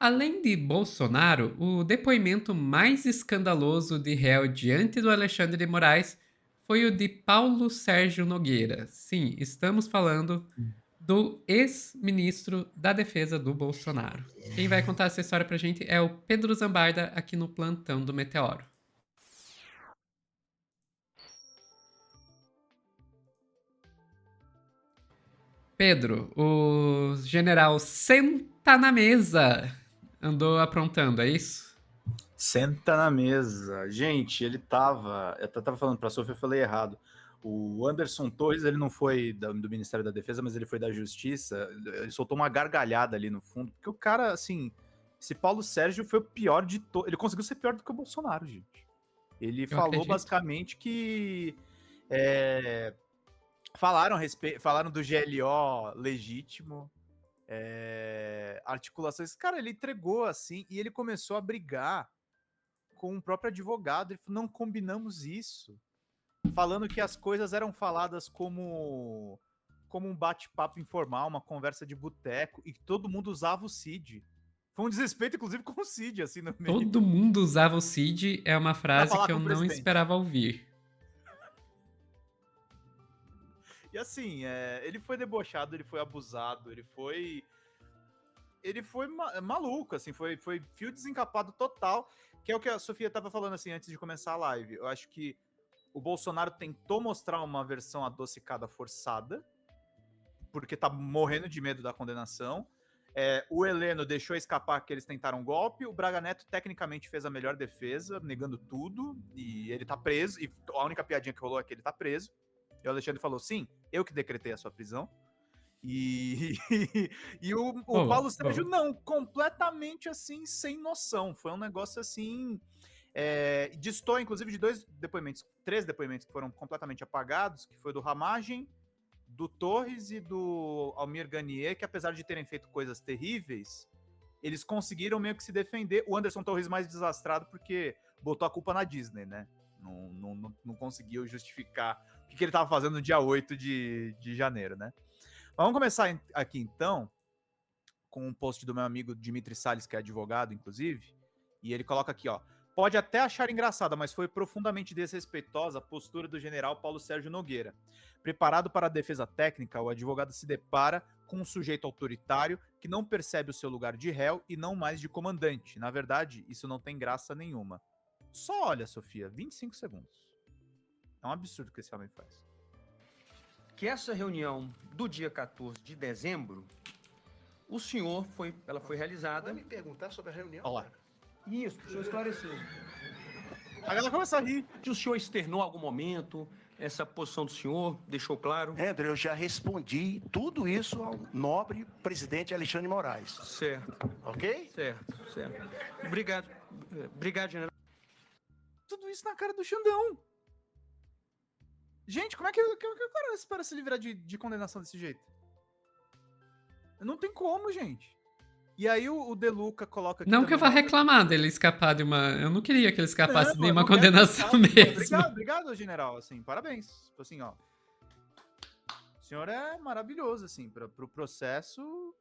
Além de Bolsonaro, o depoimento mais escandaloso de réu diante do Alexandre de Moraes foi o de Paulo Sérgio Nogueira. Sim, estamos falando do ex-ministro da Defesa do Bolsonaro. Quem vai contar essa história pra gente é o Pedro Zambarda, aqui no Plantão do Meteoro. Pedro, o general senta na mesa andou aprontando, é isso? Senta na mesa. Gente, ele tava. Eu tava falando pra Sofia, eu falei errado. O Anderson Torres, ele não foi do Ministério da Defesa, mas ele foi da Justiça. Ele soltou uma gargalhada ali no fundo, porque o cara, assim. Esse Paulo Sérgio foi o pior de todos. Ele conseguiu ser pior do que o Bolsonaro, gente. Ele Eu falou acredito. basicamente que. é, falaram do GLO legítimo. Articulações. Cara, ele entregou assim e ele começou a brigar com o próprio advogado. Ele falou, não combinamos isso. Falando que as coisas eram faladas como um bate-papo informal, uma conversa de boteco, e que todo mundo usava o CID. Foi um desrespeito, inclusive, com o CID, assim, no meio. Todo mundo usava o CID é uma Pra frase falar que com eu o não presidente. esperava ouvir. E assim, ele foi debochado, ele foi abusado, ele foi maluco, assim, foi fio desencapado total, que é o que a Sofia tava falando, assim, antes de começar a live. Eu acho que o Bolsonaro tentou mostrar uma versão adocicada forçada, porque tá morrendo de medo da condenação. O Heleno deixou escapar que eles tentaram um golpe. O Braga Neto tecnicamente fez a melhor defesa, negando tudo, e ele tá preso. E a única piadinha que rolou é que ele tá preso. E o Alexandre falou: sim, eu que decretei a sua prisão. E, e o Boa, Paulo Sérgio boa. não, completamente assim, sem noção. Foi um negócio assim. Distou, inclusive, de três depoimentos que foram completamente apagados, que foi do Ramagem, do Torres e do Almir Ganier, que apesar de terem feito coisas terríveis, eles conseguiram meio que se defender. O Anderson Torres mais desastrado porque botou a culpa na Disney, né? Não conseguiu justificar o que ele estava fazendo no dia 8 de janeiro, né? Mas vamos começar aqui então com um post do meu amigo Dimitri Salles, que é advogado, inclusive, e ele coloca aqui, ó. Pode até achar engraçada, mas foi profundamente desrespeitosa a postura do general Paulo Sérgio Nogueira. Preparado para a defesa técnica, o advogado se depara com um sujeito autoritário que não percebe o seu lugar de réu e não mais de comandante. Na verdade, isso não tem graça nenhuma. Só olha, Sofia, 25 segundos. É um absurdo o que esse homem faz. Que essa reunião do dia 14 de dezembro, ela foi realizada. Vai me perguntar sobre a reunião? Olha lá. Isso, o senhor esclareceu. A galera começa a rir. Se o senhor externou algum momento essa posição do senhor, deixou claro? André, eu já respondi tudo isso ao nobre presidente Alexandre de Moraes. Certo, Ok? certo. Obrigado, general. Tudo isso na cara do Xandão. Gente, como é que o cara espera se livrar de condenação desse jeito? Não tem como, gente. E aí o Deluca coloca aqui Não que eu vá também... reclamar dele escapar de uma. Eu não queria que ele escapasse de Não, eu nenhuma não quero condenação pensar. mesmo. Obrigado, general, assim, parabéns. Assim, ó. O senhor é maravilhoso, assim, pro processo,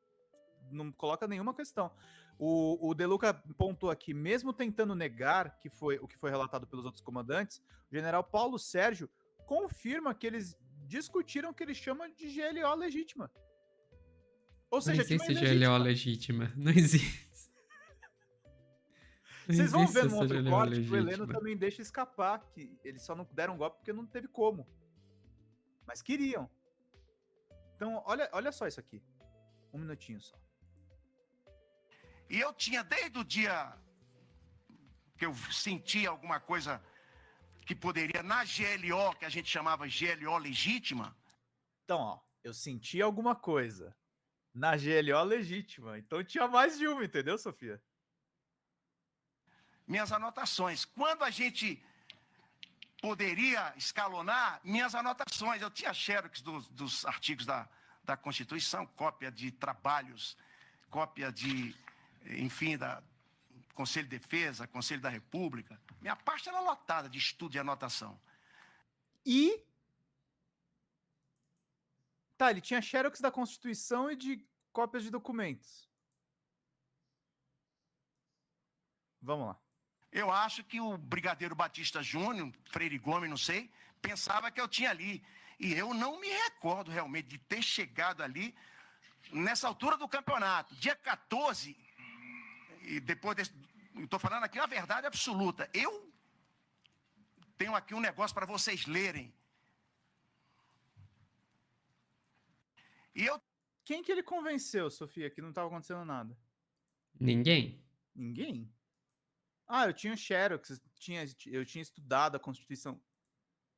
não coloca nenhuma questão. O Deluca pontuou aqui, mesmo tentando negar que foi o que foi relatado pelos outros comandantes, o general Paulo Sérgio confirma que eles discutiram o que ele chama de GLO legítima. Ou Não seja, tinha uma existe GLO ilegítima. legítima. Não existe. Não Vocês vão ver existe no essa outro GLO corte que o Heleno legítima. também deixa escapar, que eles só não deram golpe porque não teve como. Mas queriam. Então, olha só isso aqui. Um minutinho só. E eu tinha, desde o dia que eu senti alguma coisa que poderia, na GLO, que a gente chamava GLO legítima. Então, ó, eu senti alguma coisa na GLO legítima. Então tinha mais de uma, entendeu, Sofia? Minhas anotações. Quando a gente poderia escalonar, minhas anotações. Eu tinha xerox dos artigos da Constituição, cópia de trabalhos, cópia de, enfim, da Conselho de Defesa, Conselho da República. Minha parte era lotada de estudo e anotação. E... Tá, ele tinha xerox da Constituição e de cópias de documentos. Vamos lá. Eu acho que o Brigadeiro Batista Júnior, Freire Gomes, não sei, pensava que eu tinha ali. E eu não me recordo realmente de ter chegado ali nessa altura do campeonato. Dia 14, e depois desse, estou falando aqui a verdade absoluta. Eu tenho aqui um negócio para vocês lerem. E eu Quem que ele convenceu, Sofia, que não estava acontecendo nada? Ninguém. Ninguém? Ah, eu tinha Xerox, eu tinha estudado a Constituição.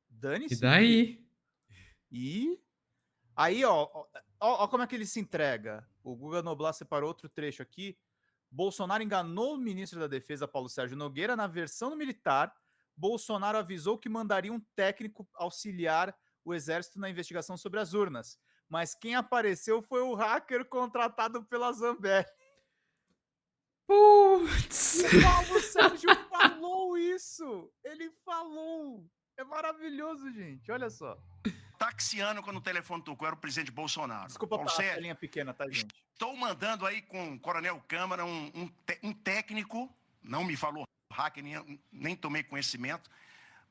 E Dane-se. daí? E aí, ó como é que ele se entrega. O Guga Noblar separou outro trecho aqui. Bolsonaro enganou o ministro da Defesa, Paulo Sérgio Nogueira, na versão do militar. Bolsonaro avisou que mandaria um técnico auxiliar o exército na investigação sobre as urnas. Mas quem apareceu foi o hacker contratado pela Zambelli. Putz! O Paulo Sérgio falou isso! Ele falou! É maravilhoso, gente. Olha só. taxiano quando o telefone tocou, era o presidente Bolsonaro. Desculpa Paulo a Sérgio, telinha pequena, tá, gente? estou mandando aí com o Coronel Câmara um técnico, não me falou hacker, nem tomei conhecimento,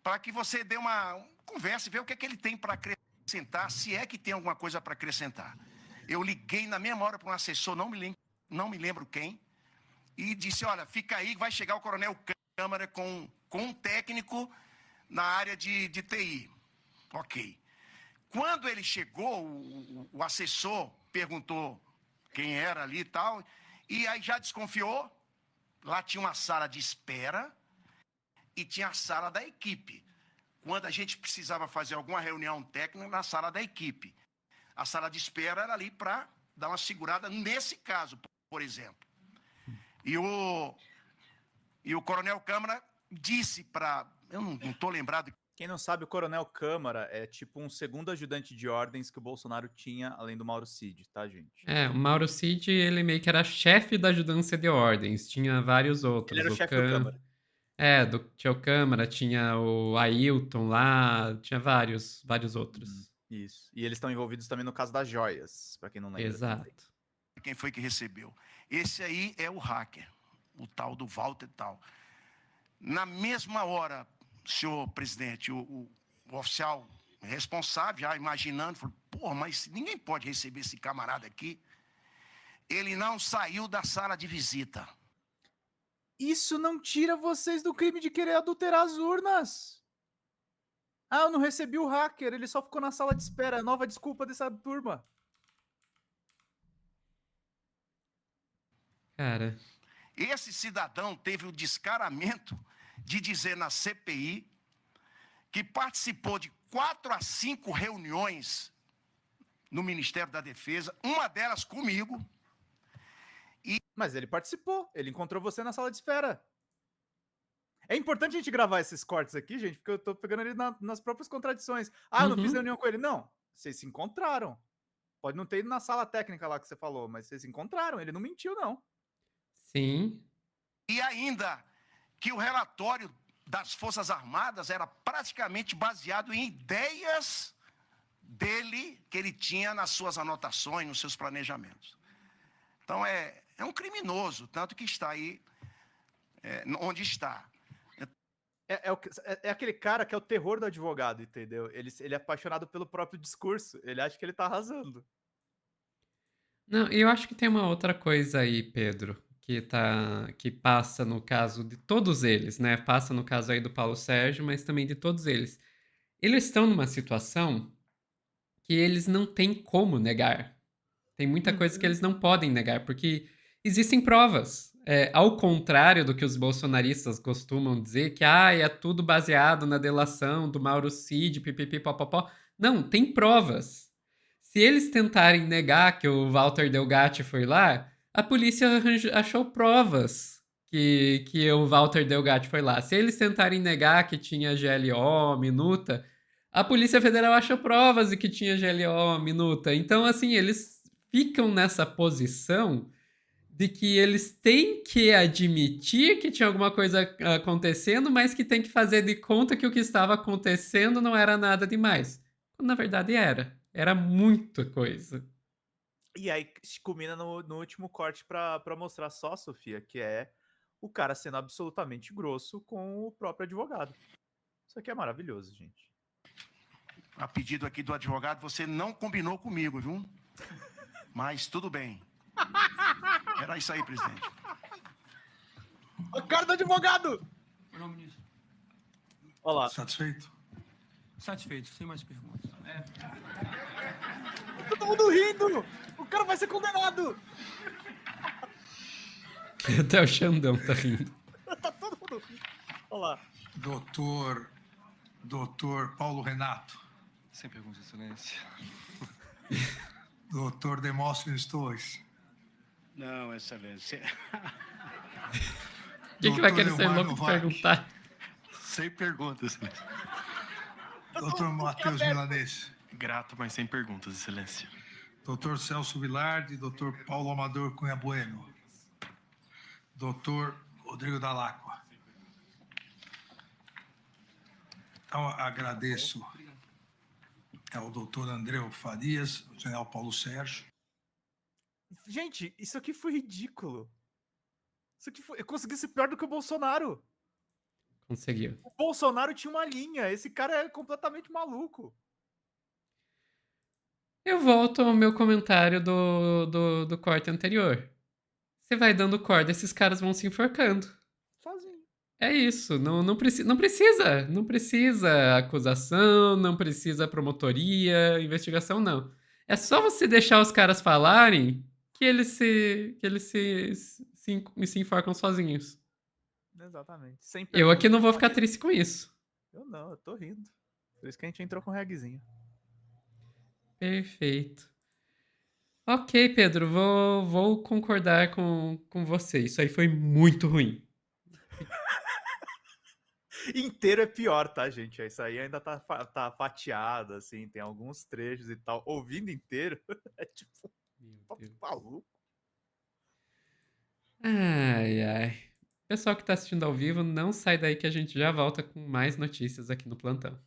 para que você dê uma conversa e vê o que é que ele tem para acrescentar, se é que tem alguma coisa para acrescentar. Eu liguei na mesma hora para um assessor, não me lembro quem, e disse, olha, fica aí, vai chegar o Coronel Câmara com um técnico na área de TI. Ok. Quando ele chegou, o assessor perguntou quem era ali e tal, e aí já desconfiou. Lá tinha uma sala de espera e tinha a sala da equipe. Quando a gente precisava fazer alguma reunião técnica na sala da equipe. A sala de espera era ali para dar uma segurada nesse caso, por exemplo. E o Coronel Câmara disse para... Eu não estou lembrado. Quem não sabe, o Coronel Câmara é tipo um segundo ajudante de ordens que o Bolsonaro tinha, além do Mauro Cid, tá, gente? É, o Mauro Cid, ele meio que era chefe da ajudância de ordens. Tinha vários Ele outros. era o chefe do Câmara. Tinha o Câmara, tinha o Ailton lá, tinha vários outros. Isso. E eles estão envolvidos também no caso das joias, pra quem não lembra. também. Exato. Quem foi que recebeu? Esse aí é o hacker, o tal do Walter e tal. Na mesma hora, senhor presidente, o oficial responsável, já imaginando, falou, porra, mas ninguém pode receber esse camarada aqui. Ele não saiu da sala de visita. Isso não tira vocês do crime de querer adulterar as urnas. Ah, eu não recebi o hacker, ele só ficou na sala de espera. Nova desculpa dessa turma. Cara, Esse cidadão teve o descaramento de dizer na CPI que participou de 4 a 5 reuniões no Ministério da Defesa, uma delas comigo. Mas ele participou, ele encontrou você na sala de espera. É importante a gente gravar esses cortes aqui, gente, porque eu tô pegando ele nas próprias contradições. Ah, eu não fiz reunião com ele. Não, vocês se encontraram. Pode não ter ido na sala técnica lá que você falou, mas vocês se encontraram. Ele não mentiu, não. sim. E ainda que o relatório das Forças Armadas era praticamente baseado em ideias dele que ele tinha nas suas anotações, nos seus planejamentos. Então é um criminoso, tanto que está aí onde está. É aquele cara que é o terror do advogado, entendeu? Ele é apaixonado pelo próprio discurso. Ele acha que ele tá arrasando. Não, eu acho que tem uma outra coisa aí, Pedro, que passa no caso de todos eles, né? Passa no caso aí do Paulo Sérgio, mas também de todos eles. Eles estão numa situação que eles não têm como negar. Tem muita coisa que eles não podem negar, porque existem provas. Ao contrário do que os bolsonaristas costumam dizer, que é tudo baseado na delação do Mauro Cid, pipipi, popopó. Não, tem provas. Se eles tentarem negar que o Walter Delgatti foi lá, a polícia achou provas que o Walter Delgatti foi lá. Se eles tentarem negar que tinha GLO, minuta, a Polícia Federal achou provas de que tinha GLO, minuta. Então, assim, eles ficam nessa posição de que eles têm que admitir que tinha alguma coisa acontecendo, mas que tem que fazer de conta que o que estava acontecendo não era nada demais. Quando, na verdade, era. Era muita coisa. E aí culmina no último corte pra mostrar só, Sofia, que é o cara sendo absolutamente grosso com o próprio advogado. Isso aqui é maravilhoso, gente. A pedido aqui do advogado, você não combinou comigo, viu? Mas tudo bem. Era isso aí, presidente. O cara do advogado! Não, ministro. Olha lá. Satisfeito? Satisfeito, sem mais perguntas. Todo mundo rindo! O cara vai ser condenado! Até o Xandão tá rindo. Tá todo mundo rindo. Olha lá. Doutor Paulo Renato. Sem perguntas, excelência. Doutor Demóstenes Torres. Não, excelência. O que vai Doutor querer ser Elmar louco de Novak. perguntar? Sem perguntas, excelência. Doutor Matheus Milanês. Grato, mas sem perguntas, excelência. Doutor Celso Vilardi. Doutor Paulo Amador Cunha Bueno. Doutor Rodrigo Dalacqua. Então, agradeço ao doutor Andreu Farias, ao general Paulo Sérgio. Gente, isso aqui foi ridículo. Isso aqui foi... Eu consegui ser pior do que o Bolsonaro. Conseguiu. O Bolsonaro tinha uma linha. Esse cara é completamente maluco. Eu volto ao meu comentário do corte anterior. Você vai dando corda, esses caras vão se enforcando. Sozinho. É isso, não precisa acusação, não precisa promotoria, investigação, não. É só você deixar os caras falarem que eles se enforcam sozinhos. Exatamente. Sem Eu aqui pergunta. não vou ficar triste com isso. Eu não, eu tô rindo. Por isso que a gente entrou com o regzinho. Perfeito. Ok, Pedro, vou concordar com você. Isso aí foi muito ruim. Inteiro é pior, tá, gente? Isso aí ainda tá fatiado, assim, tem alguns trechos e tal. Ouvindo inteiro, é tipo, Meu Deus. maluco. Ai, ai. Pessoal que tá assistindo ao vivo, não sai daí que a gente já volta com mais notícias aqui no plantão.